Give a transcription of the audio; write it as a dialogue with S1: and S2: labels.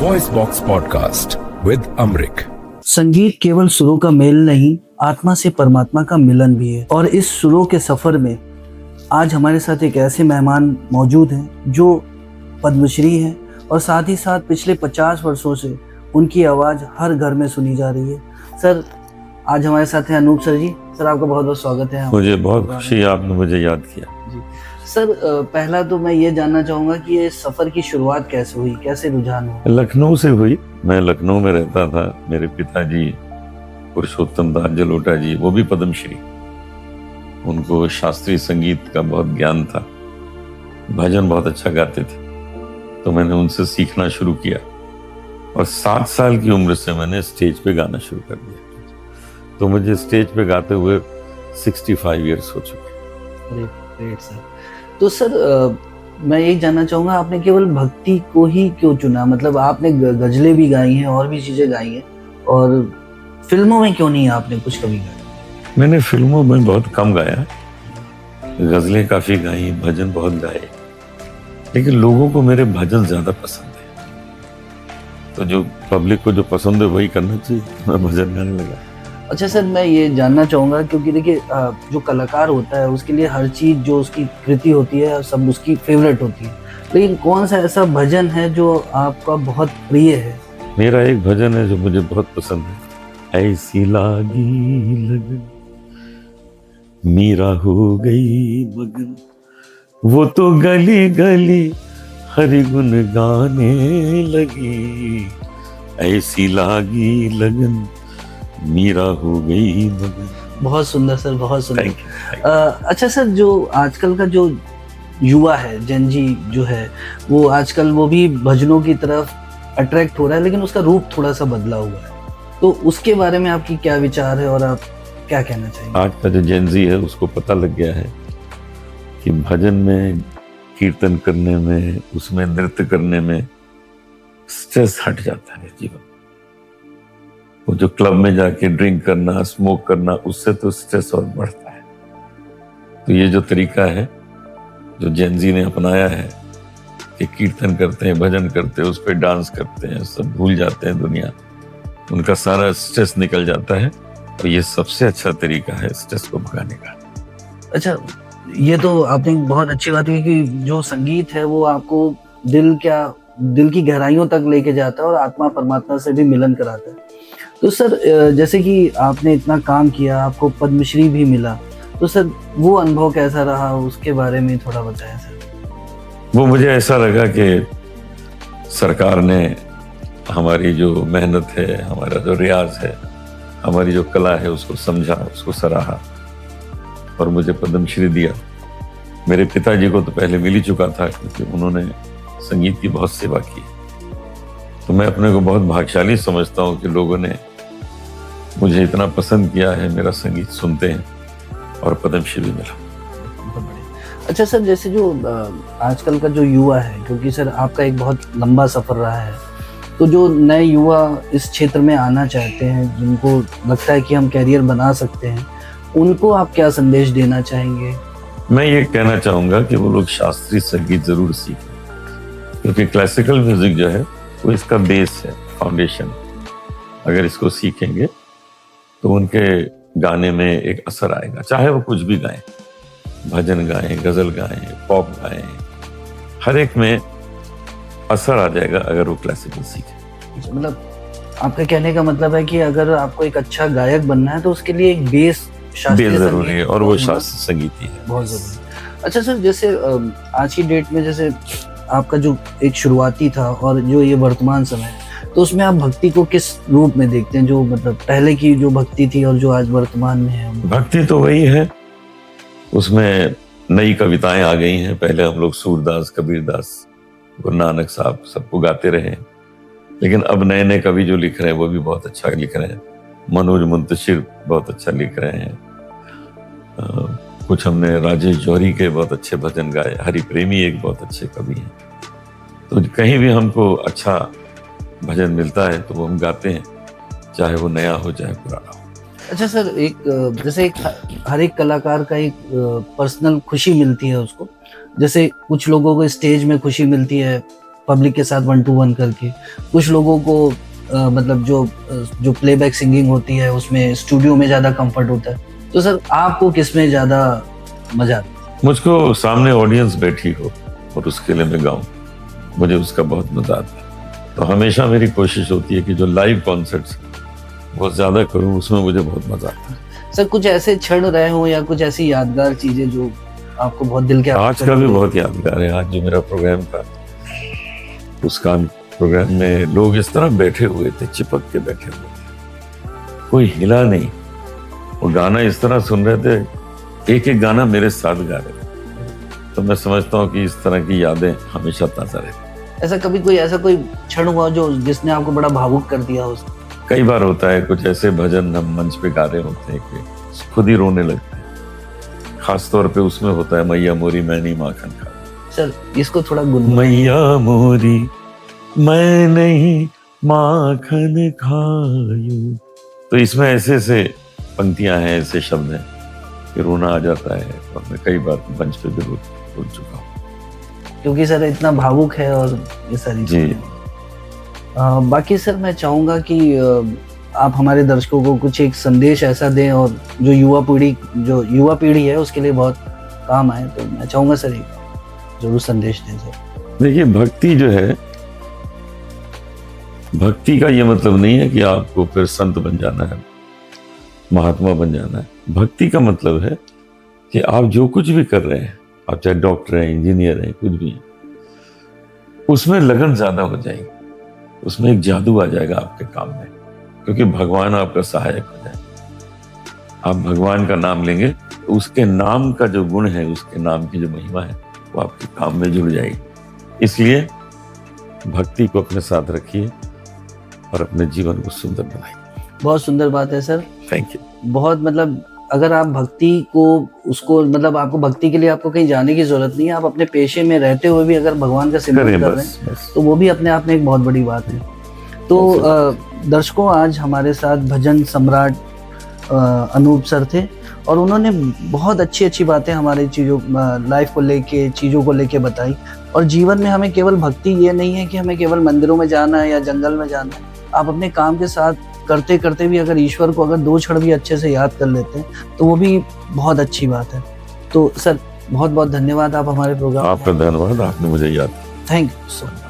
S1: Voice box podcast with Amrik.
S2: संगीत केवल सुरों का मेल नहीं, आत्मा से परमात्मा का मिलन भी है। और इस सुरों के सफर में आज हमारे साथ एक ऐसे मेहमान मौजूद हैं जो पद्मश्री हैं और साथ ही साथ पिछले 50 वर्षों से उनकी आवाज़ हर घर में सुनी जा रही है। सर, आज हमारे साथ हैं अनूप सर जी। सर, आपका बहुत बहुत स्वागत है।
S3: मुझे बहुत खुशी है आपने मुझे याद किया
S2: जी सर, पहला तो मैं ये जानना चाहूँगा कि ये सफ़र की शुरुआत कैसे हुई, कैसे रुझान हुआ?
S3: लखनऊ से हुई। मैं लखनऊ में रहता था। मेरे पिताजी पुरुषोत्तम दास जलोटा जी, वो भी पद्मश्री, उनको शास्त्रीय संगीत का बहुत ज्ञान था, भजन बहुत अच्छा गाते थे। तो मैंने उनसे सीखना शुरू किया और 7 साल की उम्र से मैंने स्टेज पे गाना शुरू कर दिया। तो मुझे स्टेज पे गाते हुए 65 ईयर्स हो चुके।
S2: अरे ग्रेट सर। तो सर, मैं यही जानना चाहूँगा, आपने केवल भक्ति को ही क्यों चुना? मतलब आपने गज़लें भी गाई हैं और भी चीज़ें गाई हैं, और फिल्मों में क्यों नहीं आपने कुछ कभी गाया? मैंने
S3: फिल्मों में बहुत कम गाया, गज़लें काफ़ी गाई, भजन बहुत गाए, लेकिन लोगों को मेरे भजन ज़्यादा पसंद है। तो जो पब्लिक को जो पसंद है वही करना चाहिए। मैं भजन गाने लगा।
S2: अच्छा सर, मैं ये जानना चाहूँगा, क्योंकि देखिए जो कलाकार होता है उसके लिए हर चीज़ जो उसकी कृति होती है सब उसकी फेवरेट होती है, लेकिन कौन सा ऐसा भजन है जो आपका बहुत प्रिय है?
S3: मेरा एक भजन है जो मुझे बहुत पसंद है। ऐसी लागी लगन मीरा हो गई मगन, वो तो गली गली हरि गुन गाने लगी। ऐसी लागी लगन मीरा हो गई मगन।
S2: बहुत सुंदर सर, बहुत सुंदर। अच्छा सर, जो आजकल का जो युवा है, जेनजी जो है, वो आजकल वो भी भजनों की तरफ अट्रैक्ट हो रहा है, लेकिन उसका रूप थोड़ा सा बदला हुआ है। तो उसके बारे में आपकी क्या विचार है और आप क्या कहना चाहेंगे?
S3: आज का जो जेनजी है उसको पता लग गया है कि भजन में, कीर्तन करने में, उसमें नृत्य करने में स्ट्रेस हट जाता है जीवन। वो जो क्लब में जाके ड्रिंक करना, स्मोक करना, उससे तो स्ट्रेस और बढ़ता है। तो ये जो तरीका है जो जेनजी ने अपनाया है कि कीर्तन करते हैं, भजन करते हैं, उस पर डांस करते हैं, सब भूल जाते हैं दुनिया, उनका सारा स्ट्रेस निकल जाता है। और ये सबसे अच्छा तरीका है स्ट्रेस को भगाने का।
S2: अच्छा, ये तो आपने बहुत अच्छी बात की कि जो संगीत है वो आपको दिल की गहराइयों तक लेके जाता है और आत्मा परमात्मा से भी मिलन कराता है। तो सर, जैसे कि आपने इतना काम किया, आपको पद्मश्री भी मिला, तो सर वो अनुभव कैसा रहा, उसके बारे में थोड़ा बताएं सर।
S3: वो मुझे ऐसा लगा कि सरकार ने हमारी जो मेहनत है, हमारा जो रियाज है, हमारी जो कला है, उसको समझा, उसको सराहा और मुझे पद्मश्री दिया। मेरे पिताजी को तो पहले मिल ही चुका था क्योंकि उन्होंने संगीत की बहुत सेवा की। तो मैं अपने को बहुत भाग्यशाली समझता हूँ कि लोगों ने मुझे इतना पसंद किया है, मेरा संगीत सुनते हैं और पद्मश्री भी मिला।
S2: अच्छा सर, जैसे जो आजकल का जो युवा है, क्योंकि सर आपका एक बहुत लंबा सफ़र रहा है, तो जो नए युवा इस क्षेत्र में आना चाहते हैं, जिनको लगता है कि हम कैरियर बना सकते हैं, उनको आप क्या संदेश देना चाहेंगे?
S3: मैं ये कहना चाहूँगा कि वो लोग शास्त्रीय संगीत ज़रूर सीखें, क्योंकि क्लासिकल म्यूज़िक जो है वो इसका बेस है, फाउंडेशन। अगर इसको सीखेंगे तो उनके गाने में एक असर आएगा, चाहे वो कुछ भी गाएं, भजन गाएं, गज़ल गाएं, पॉप गाएं, हर एक में असर आ जाएगा अगर वो क्लासिकल सीखें।
S2: मतलब आपका कहने का मतलब है कि अगर आपको एक अच्छा गायक बनना है तो उसके लिए एक बेस
S3: जरूरी है, और वो शास्त्रीय संगीत ही है,
S2: बहुत जरूरी। अच्छा सर, जैसे आज की डेट में जैसे आपका जो एक शुरुआती था और जो ये वर्तमान समय है, तो उसमें आप भक्ति को किस रूप में देखते हैं? जो मतलब पहले की जो भक्ति थी और जो आज वर्तमान में है।
S3: भक्ति तो वही है, उसमें नई कविताएं आ गई हैं। पहले हम लोग सूरदास, कबीरदास, गुरु नानक साहब सबको गाते रहे, लेकिन अब नए नए कवि जो लिख रहे हैं वो भी बहुत अच्छा लिख रहे हैं। मनोज मुंतशिर बहुत अच्छा लिख रहे हैं। कुछ हमने राजेश जौहरी के बहुत अच्छे भजन गाए। हरि प्रेमी एक बहुत अच्छे कवि हैं। तो कहीं भी हमको अच्छा भजन मिलता है तो वो हम गाते हैं, चाहे वो नया हो चाहे पुराना हो।
S2: अच्छा सर, जैसे हर एक कलाकार का एक पर्सनल खुशी मिलती है उसको। जैसे कुछ लोगों को स्टेज में खुशी मिलती है, पब्लिक के साथ 1-to-1 करके, कुछ लोगों को मतलब जो प्लेबैक सिंगिंग होती है उसमें स्टूडियो में ज़्यादा कंफर्ट होता है। तो सर आपको किस में ज़्यादा मज़ा आता है?
S3: मुझको सामने ऑडियंस बैठी हो और उसके लिए मैं गाऊं, मुझे उसका बहुत मजा आता है। तो हमेशा मेरी कोशिश होती है कि जो लाइव कॉन्सर्ट्स बहुत ज़्यादा करूं, उसमें मुझे बहुत मजा आता है।
S2: सर कुछ ऐसे क्षण रहे हो या कुछ ऐसी यादगार चीज़ें जो आपको बहुत दिल के
S3: आज का भी बहुत यादगार है। आज जो मेरा प्रोग्राम था, उस प्रोग्राम में लोग इस तरह बैठे हुए थे, चिपक के बैठे हुए थे, कोई हिला नहीं। वो गाना इस तरह सुन रहे थे, एक एक गाना मेरे साथ गा रहे थे। तो मैं समझता हूँ कि इस तरह की यादें हमेशा ताज़ा रहती।
S2: ऐसा कभी कोई क्षण हुआ जो जिसने आपको बड़ा भावुक कर दिया हो?
S3: कई बार होता है, कुछ ऐसे भजन हम मंच पे गा रहे होते हैं कि खुद ही रोने लगते हैं। खास तौर पे उसमें होता है मैया मोरी मैं नहीं माखन खा।
S2: सर इसको थोड़ा
S3: मैया मोरी मैं नहीं माखन खायूं। तो इसमें ऐसे ऐसे पंक्तियां हैं, ऐसे शब्द हैं कि रोना आ जाता है। और मैं कई बार मंच पे भी रो चुका हूँ,
S2: क्योंकि सर इतना भावुक है और ये सारी
S3: जी।
S2: बाकी सर मैं चाहूँगा कि आप हमारे दर्शकों को कुछ एक संदेश ऐसा दें और जो युवा पीढ़ी है उसके लिए बहुत काम आए। तो मैं चाहूँगा सर एक जरूर संदेश दें सर।
S3: देखिए, भक्ति जो है, भक्ति का ये मतलब नहीं है कि आपको फिर संत बन जाना है, महात्मा बन जाना है। भक्ति का मतलब है कि आप जो कुछ भी कर रहे हैं, आप चाहे डॉक्टर हैं, इंजीनियर हैं, कुछ भी हैं, उसमें लगन ज्यादा हो जाएगी, उसमें एक जादू आ जाएगा आपके काम में, क्योंकि भगवान आपका सहायक हो जाएगा। आप भगवान का नाम लेंगे तो उसके नाम का जो गुण है, उसके नाम की जो महिमा है, वो आपके काम में जुड़ जाएगी। इसलिए भक्ति को अपने साथ रखिए और अपने जीवन को सुंदर बनाइए।
S2: बहुत सुंदर बात है सर,
S3: थैंक यू।
S2: बहुत मतलब अगर आप भक्ति को उसको मतलब आपको भक्ति के लिए आपको कहीं जाने की जरूरत नहीं है। आप अपने पेशे में रहते हुए भी अगर भगवान का सिमरन कर रहे हैं तो वो भी अपने आप में एक बहुत बड़ी बात है। तो दर्शकों, आज हमारे साथ भजन सम्राट अनूप सर थे और उन्होंने बहुत अच्छी अच्छी बातें हमारे लाइफ को लेके, चीज़ों को लेके बताई। और जीवन में हमें केवल भक्ति ये नहीं है कि हमें केवल मंदिरों में जाना है या जंगल में जाना है। आप अपने काम के साथ करते करते भी अगर ईश्वर को अगर 2 क्षण भी अच्छे से याद कर लेते हैं तो वो भी बहुत अच्छी बात है। तो सर बहुत बहुत धन्यवाद, आप हमारे प्रोग्राम।
S3: आपका धन्यवाद, आपने मुझे याद।
S2: Thank you so much.